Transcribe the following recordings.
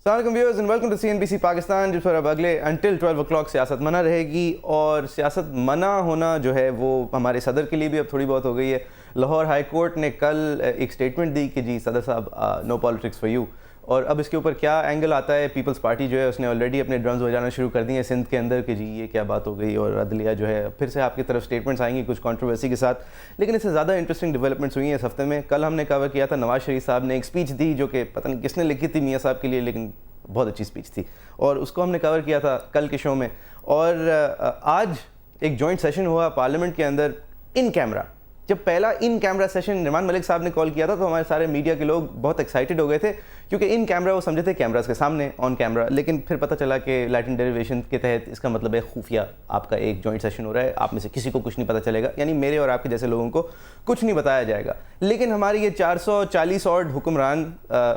Assalamualaikum viewers and welcome to CNBC Pakistan, जिस पर अब अगले until 12 o'clock सियासत मना रहेगी। और सियासत मना होना जो है वो हमारे सदर के लिए भी अब थोड़ी बहुत हो गई है। लाहौर हाई कोर्ट ने कल एक स्टेटमेंट दी कि जी सदर साहब नो पॉलिटिक्स फॉर यू, और अब इसके ऊपर क्या एंगल आता है। पीपल्स पार्टी जो है उसने ऑलरेडी अपने ड्रम्स बजाना शुरू कर दिए हैं सिंध के अंदर कि जी ये क्या बात हो गई, और अदलिया जो है फिर से आपकी तरफ स्टेटमेंट्स आएंगी कुछ कंट्रोवर्सी के साथ। लेकिन इससे ज़्यादा इंटरेस्टिंग डेवलपमेंट्स हुई हैं इस हफ्ते में। कल हमने कवर किया था नवाज शरीफ साहब ने एक स्पीच दी जो कि पता नहीं किसने लिखी थी मियाँ साहब के लिए, लेकिन बहुत अच्छी स्पीच थी, और उसको हमने कवर किया था कल के शो में। और आज एक जॉइंट सेशन हुआ पार्लियामेंट के अंदर इन कैमरा। जब पहला इन कैमरा सेशन निर्मान मलिक साहब ने कॉल किया था तो हमारे सारे मीडिया के लोग बहुत एक्साइटेड हो गए थे, क्योंकि इन कैमरा वो समझे थे कैमरास के सामने ऑन कैमरा। लेकिन फिर पता चला कि लैटिन डेरिवेशन के तहत इसका मतलब है खुफिया आपका एक जॉइंट सेशन हो रहा है, आप में से किसी को कुछ नहीं पता चलेगा, यानी मेरे और आपके जैसे लोगों को कुछ नहीं बताया जाएगा। लेकिन हमारी ये 440 ऑड हुक्मरान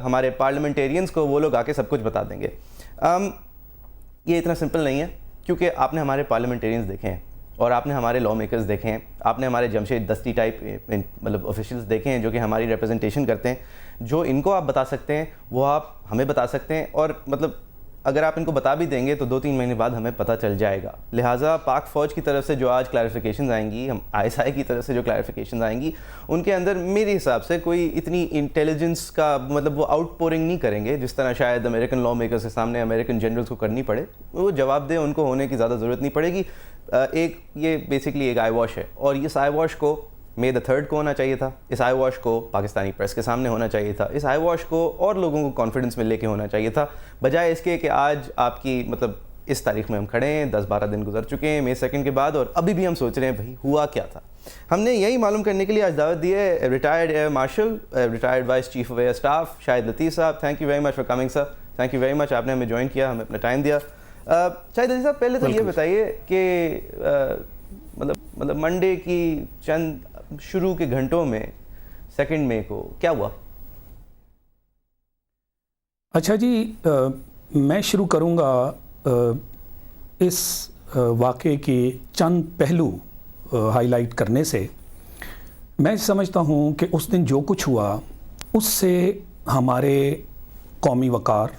हमारे पार्लियामेंटेरियंस को वो लोग आके सब कुछ बता देंगे। ये इतना सिंपल नहीं है, क्योंकि आपने हमारे पार्लियामेंटेरियंस देखे हैं और आपने हमारे लॉ मेकर्स देखे हैं, आपने हमारे जमशेद दस्ती टाइप मतलब ऑफिशियल्स देखे हैं जो कि हमारी रिप्रेजेंटेशन करते हैं। जो इनको आप बता सकते हैं वो आप हमें बता सकते हैं, और मतलब अगर आप इनको बता भी देंगे तो 2-3 महीने बाद हमें पता चल जाएगा। लिहाजा पाक फ़ौज की तरफ से जो आज क्लैरिफिकेशंस आएंगी, हम ISI की तरफ से जो क्लैरिफिकेशंस आएंगी, उनके अंदर मेरे हिसाब से कोई इतनी इंटेलिजेंस का मतलब वो आउटपोरिंग नहीं करेंगे जिस तरह शायद अमेरिकन लॉ मेकर्स के सामने अमेरिकन जनरल्स को करनी पड़े। वो जवाब दे उनको होने की ज़्यादा ज़रूरत नहीं पड़ेगी। एक ये बेसिकली एक आई वॉश है, और इस आई वॉश को May the 3rd को होना चाहिए था। इस आई वॉश को पाकिस्तानी प्रेस के सामने होना चाहिए था। इस आई वॉश को और लोगों को कॉन्फिडेंस में लेके होना चाहिए था, बजाय इसके कि आज आपकी मतलब इस तारीख में हम खड़े हैं, 10-12 दिन गुजर चुके हैं May 2 के बाद, और अभी भी हम सोच रहे हैं भाई हुआ क्या था। हमने यही मालूम करने के लिए आज दावत दी है retired air marshal, retired vice chief of air staff Shahid Latif sahab. Thank you very much for coming sir, thank you very much, आपने हमें ज्वाइन किया, हमें अपना टाइम दिया। शाहिद लतीफ़ साहब, पहले तो ये बताइए कि मतलब मंडे की चंद शुरू के घंटों में 2 मई को क्या हुआ? अच्छा जी, मैं शुरू करूंगा इस वाक़े के चंद पहलू हाईलाइट करने से। मैं समझता हूं कि उस दिन जो कुछ हुआ उससे हमारे कौमी वक़ार,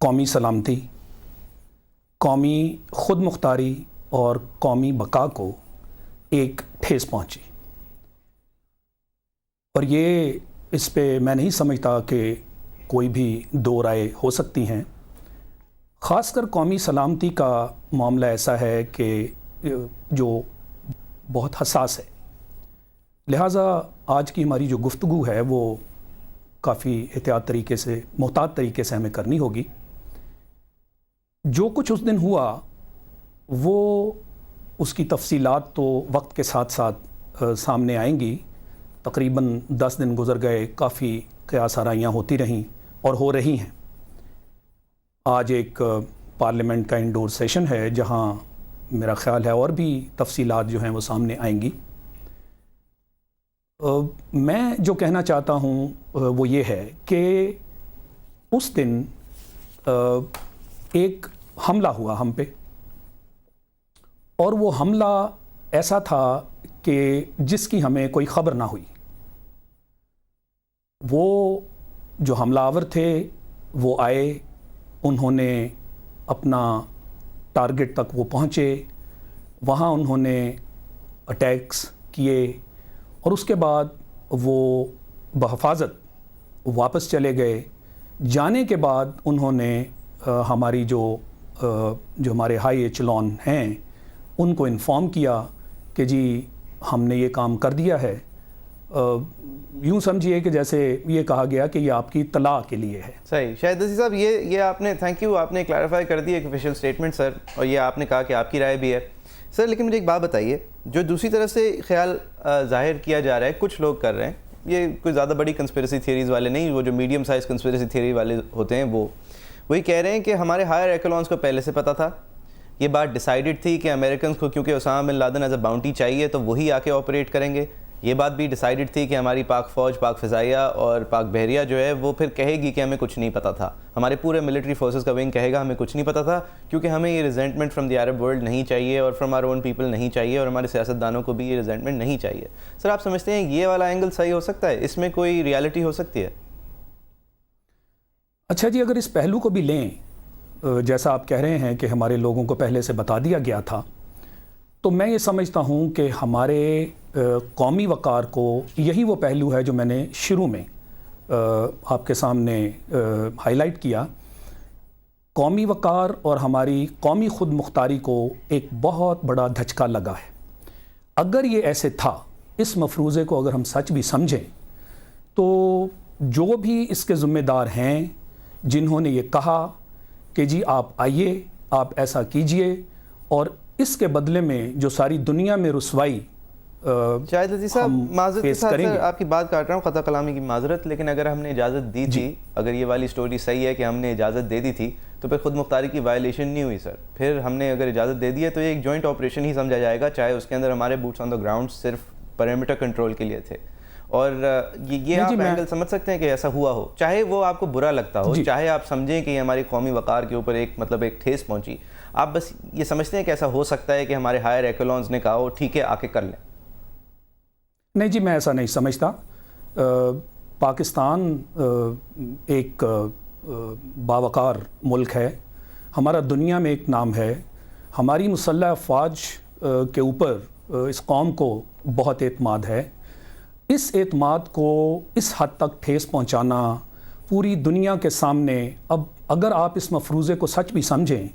कौमी सलामती, कौमी खुद मुख्तारी और कौमी बका को एक ठेस पहुंची। और ये इस पे मैं नहीं समझता कि कोई भी दो राय हो सकती हैं। ख़ासकर कौमी सलामती का मामला ऐसा है कि जो बहुत हसास है, लिहाजा आज की हमारी जो गुफ्तगू है वो काफ़ी एहतियात तरीके से, मोहतात तरीके से हमें करनी होगी। जो कुछ उस दिन हुआ वो उसकी तफसीलात तो वक्त के साथ साथ सामने आएंगी। तकरीबन 10 दिन गुजर गए, काफ़ी क़यास आराइयाँ होती रहीं और हो रही हैं। आज एक पार्लियामेंट का इंडोर सेशन है जहां मेरा ख़्याल है और भी तफसीलात जो हैं वो सामने आएंगी। मैं जो कहना चाहता हूं वो ये है कि उस दिन एक हमला हुआ हम पे, और वो हमला ऐसा था कि जिसकी हमें कोई ख़बर ना हुई। वो जो हमलावर थे वो आए, उन्होंने अपना टारगेट तक वो पहुँचे, वहाँ उन्होंने अटैक्स किए, और उसके बाद वो बहफाजत वापस चले गए। जाने के बाद उन्होंने हमारी जो हमारे हाई एचलॉन हैं उनको इन्फॉर्म किया कि जी हमने ये काम कर दिया है। यूँ समझिए कि जैसे ये कहा गया कि ये आपकी तलाह के लिए है। सही। शाहिद लतीफ़ साहब, ये आपने, थैंक यू, आपने क्लैरिफाई कर दी एक ऑफिशियल स्टेटमेंट सर, और ये आपने कहा कि आपकी राय भी है सर। लेकिन मुझे एक बात बताइए, जो दूसरी तरफ से ख्याल ज़ाहिर किया जा रहा है, कुछ लोग कर रहे हैं, ये कोई ज़्यादा बड़ी कंस्पिरेसी थियरीज़ वाले नहीं, वो जो मीडियम साइज़ कंस्पिरेसी थियरी वाले होते हैं वही कह रहे हैं कि हमारे हायर एकोलॉन्स को पहले से पता था, ये बात डिसाइडेड थी कि अमेरिकन को क्योंकि Osama bin Laden as a bounty चाहिए तो वही आके ऑपरेट करेंगे। ये बात भी डिसाइडेड थी कि हमारी पाक फ़ौज, पाक फ़िज़ाइया और पाक बहरिया जो है वो फिर कहेगी कि हमें कुछ नहीं पता था। हमारे पूरे मिलिट्री फोर्सेस का विंग कहेगा हमें कुछ नहीं पता था, क्योंकि हमें ये resentment from the Arab world नहीं चाहिए और फ्रॉम आवर ओन पीपल नहीं चाहिए, और हमारे सियासतदानों को भी ये रिजेंटमेंट नहीं चाहिए। सर, आप समझते हैं ये वाला एंगल सही हो सकता है? इसमें कोई रियलिटी हो सकती है? اچھا جی، اگر اس پہلو کو بھی لیں، جیسا آپ کہہ رہے ہیں کہ ہمارے لوگوں کو پہلے سے بتا دیا گیا تھا، تو میں یہ سمجھتا ہوں کہ ہمارے قومی وقار کو یہی وہ پہلو ہے جو میں نے شروع میں آپ کے سامنے ہائی لائٹ کیا. قومی وقار اور ہماری قومی خود مختاری کو ایک بہت بڑا دھچکا لگا ہے. اگر یہ ایسے تھا، اس مفروضے کو اگر ہم سچ بھی سمجھیں، تو جو بھی اس کے ذمہ دار ہیں، جنہوں نے یہ کہا کہ جی آپ آئیے، آپ ایسا کیجئے، اور اس کے بدلے میں جو ساری دنیا میں رسوائی شاہد عزیز صاحب، معذرت کے ساتھ کریں گے. آپ کی بات کاٹ رہا ہوں، خطا کلامی کی معذرت، لیکن اگر ہم نے اجازت دی تھی، اگر یہ والی سٹوری صحیح ہے کہ ہم نے اجازت دے دی تھی، تو پھر خود مختاری کی وائلیشن نہیں ہوئی سر. پھر ہم نے اگر اجازت دے دی ہے تو یہ ایک جوائنٹ آپریشن ہی سمجھا جائے گا، چاہے اس کے اندر ہمارے بوٹس آن دا گراؤنڈ صرف پیریمیٹر کنٹرول کے لیے تھے. اور یہ آپ اینگل سمجھ سکتے ہیں کہ ایسا ہوا ہو، چاہے وہ آپ کو برا لگتا ہو، چاہے آپ سمجھیں کہ یہ ہماری قومی وقار کے اوپر ایک ٹھیس پہنچی، آپ بس یہ سمجھتے ہیں کہ ایسا ہو سکتا ہے کہ ہمارے ہائر ایکلونز نے کہا ہو ٹھیک ہے آ کے کر لیں. نہیں جی، میں ایسا نہیں سمجھتا. پاکستان ایک باوقار ملک ہے، ہمارا دنیا میں ایک نام ہے. ہماری مسلح افواج کے اوپر اس قوم کو بہت اعتماد ہے. اس اعتماد کو اس حد تک ٹھیس پہنچانا پوری دنیا کے سامنے، اب اگر آپ اس مفروضے کو سچ بھی سمجھیں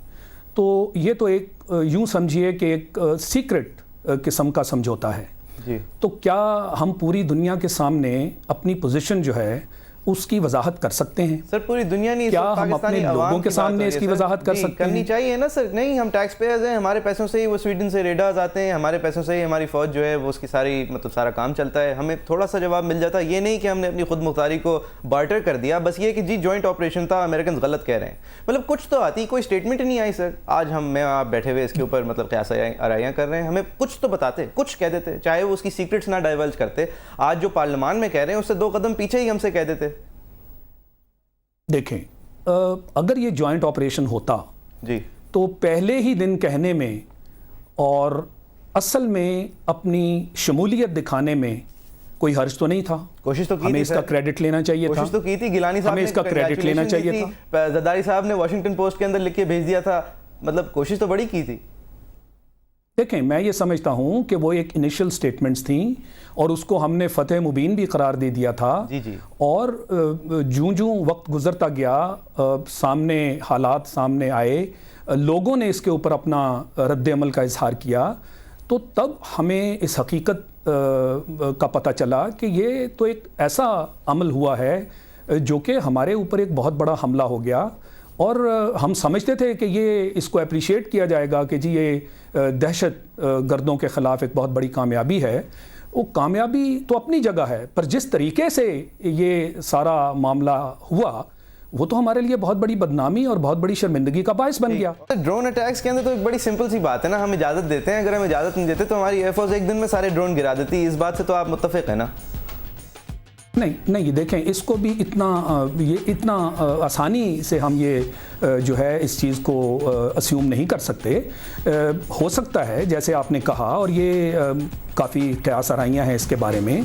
تو یہ تو ایک یوں سمجھیے کہ ایک سیکرٹ قسم کا سمجھوتا ہے. جی. تو کیا ہم پوری دنیا کے سامنے اپنی پوزیشن جو ہے اس کی وضاحت کر سکتے ہیں؟ سر پوری دنیا نہیں، کیا ہم اپنے لوگوں کے سامنے اس کی وضاحت کر سکتے ہیں؟ کرنی چاہیے نا سر. نہیں، ہم ٹیکس پیئرز ہیں، ہمارے پیسوں سے ہی وہ سویڈن سے ریڈرز آتے ہیں، ہمارے پیسوں سے ہی ہماری فوج جو ہے وہ اس کی ساری سارا کام چلتا ہے. ہمیں تھوڑا سا جواب مل جاتا. یہ نہیں کہ ہم نے اپنی خود مختاری کو بارٹر کر دیا، بس یہ کہ جی جوائنٹ آپریشن تھا، امریکنز غلط کہہ رہے ہیں. مطلب کچھ تو آتی، کوئی اسٹیٹمنٹ نہیں آئی سر. آج میں آپ بیٹھے ہوئے اس کے اوپر قیاس آرائیاں کر رہے ہیں، ہمیں کچھ تو بتاتے، کچھ کہہ دیتے، چاہے وہ اس کی سیکرٹس نہ ڈائیورج کرتے. آج جو پارلیمان میں کہہ رہے ہیں اس سے 2 قدم پیچھے ہی ہم سے کہہ دیتے. دیکھیں، اگر یہ جوائنٹ آپریشن ہوتا جی تو پہلے ہی دن کہنے میں اور اصل میں اپنی شمولیت دکھانے میں کوئی حرج تو نہیں تھا. کوشش تو کی ہمیں تھی، اس کا کریڈٹ لینا چاہیے تھا. کوشش تو کی تھی. گیلانی صاحب ہمیں اس کا کریڈٹ لینا چاہیے تھا. زرداری صاحب نے واشنگٹن پوسٹ کے اندر لکھ کے بھیج دیا تھا. مطلب کوشش تو بڑی کی تھی. دیکھیں، میں یہ سمجھتا ہوں کہ وہ ایک انیشل سٹیٹمنٹس تھیں اور اس کو ہم نے فتح مبین بھی قرار دے دیا تھا. جی. اور جوں وقت گزرتا گیا، سامنے حالات سامنے آئے، لوگوں نے اس کے اوپر اپنا رد عمل کا اظہار کیا، تو تب ہمیں اس حقیقت کا پتہ چلا کہ یہ تو ایک ایسا عمل ہوا ہے جو کہ ہمارے اوپر ایک بہت بڑا حملہ ہو گیا. اور ہم سمجھتے تھے کہ یہ اس کو اپریشیٹ کیا جائے گا کہ جی یہ دہشت گردوں کے خلاف ایک بہت بڑی کامیابی ہے. وہ کامیابی تو اپنی جگہ ہے، پر جس طریقے سے یہ سارا معاملہ ہوا وہ تو ہمارے لیے بہت بڑی بدنامی اور بہت بڑی شرمندگی کا باعث بن گیا. ڈرون اٹیکس کے اندر تو ایک بڑی سمپل سی بات ہے نا، ہم اجازت دیتے ہیں. اگر ہم اجازت نہیں دیتے تو ہماری ایئر فورس ایک دن میں سارے ڈرون گرا دیتی. اس بات سے تو آپ متفق ہیں نا؟ نہیں، دیکھیں، اس کو بھی اتنا آسانی سے ہم یہ جو ہے اس چیز کو اسیوم نہیں کر سکتے. ہو سکتا ہے جیسے آپ نے کہا، اور یہ کافی قیاس آرائیاں ہیں اس کے بارے میں.